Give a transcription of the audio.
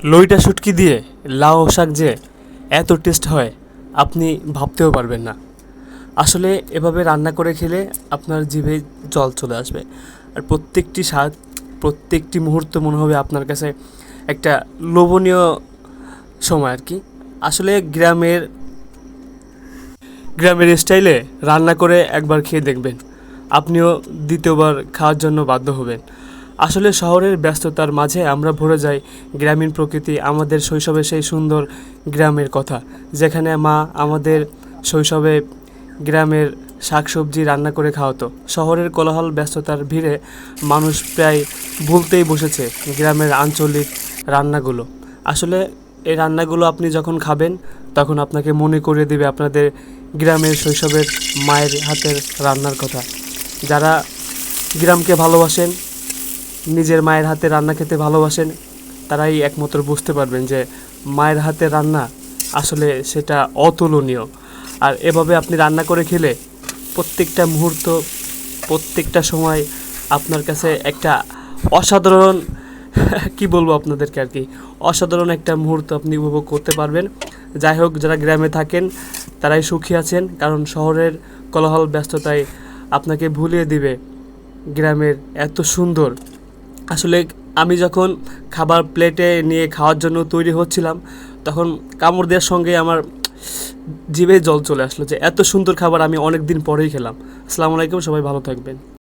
লইটা শুটকি দিয়ে লাউ শাক যে এত টেস্ট হয় আপনি ভাবতেও পারবেন না। আসলে এভাবে রান্না করে খেলে আপনার জিভে জল চলে আসবে। আর প্রত্যেকটি স্বাদ, প্রত্যেকটি মুহূর্ত মনে হবে আপনার কাছে একটা লোভনীয় সময় আর কি। আসলে গ্রামের স্টাইলে রান্না করে একবার খেয়ে দেখবেন, আপনিও দ্বিতীয়বার খাওয়ার জন্য বাধ্য হবেন। আসলে শহরের ব্যস্ততার মাঝে আমরা ভরে যাই গ্রামীণ প্রকৃতি, আমাদের শৈশবে সেই সুন্দর গ্রামের কথা, যেখানে মা আমাদের শৈশবে গ্রামের শাকসবজি রান্না করে খাওয়াতো। শহরের কোলাহল ব্যস্ততার ভিড়ে মানুষ প্রায় ভুলতেই বসেছে গ্রামের আঞ্চলিক রান্নাগুলো। আসলে এই রান্নাগুলো আপনি যখন খাবেন তখন আপনাকে মনে করিয়ে দেবে আপনাদের গ্রামের শৈশবের মায়ের হাতের রান্নার কথা। যারা গ্রামকে ভালোবাসেন, নিজের মায়ের হাতে রান্না খেতে ভালোবাসেন, তারাই একমাত্র বুঝতে পারবেন যে মায়ের হাতের রান্না আসলে সেটা অতুলনীয়। আর এভাবে আপনি রান্না করে খেলে প্রত্যেকটা মুহূর্ত, প্রত্যেকটা সময় আপনার কাছে একটা অসাধারণ কি বলবো আপনাদেরকে আর কি, অসাধারণ একটা মুহূর্ত আপনি উপভোগ করতে পারবেন। যাই হোক, যারা গ্রামে থাকেন তারাই সুখী আছেন, কারণ শহরের কোলাহল ব্যস্ততায় আপনাকে ভুলিয়ে দিবে গ্রামের এত সুন্দর। আসলে আমি যখন খাবার প্লেটে নিয়ে খাওয়ার জন্য তৈরি হচ্ছিলাম, তখন কামড় দেওয়ার সঙ্গে আমার জিভে জল চলে আসলো যে এত সুন্দর খাবার আমি অনেক দিন পরেই খেলাম। আসসালামু আলাইকুম, সবাই ভালো থাকবেন।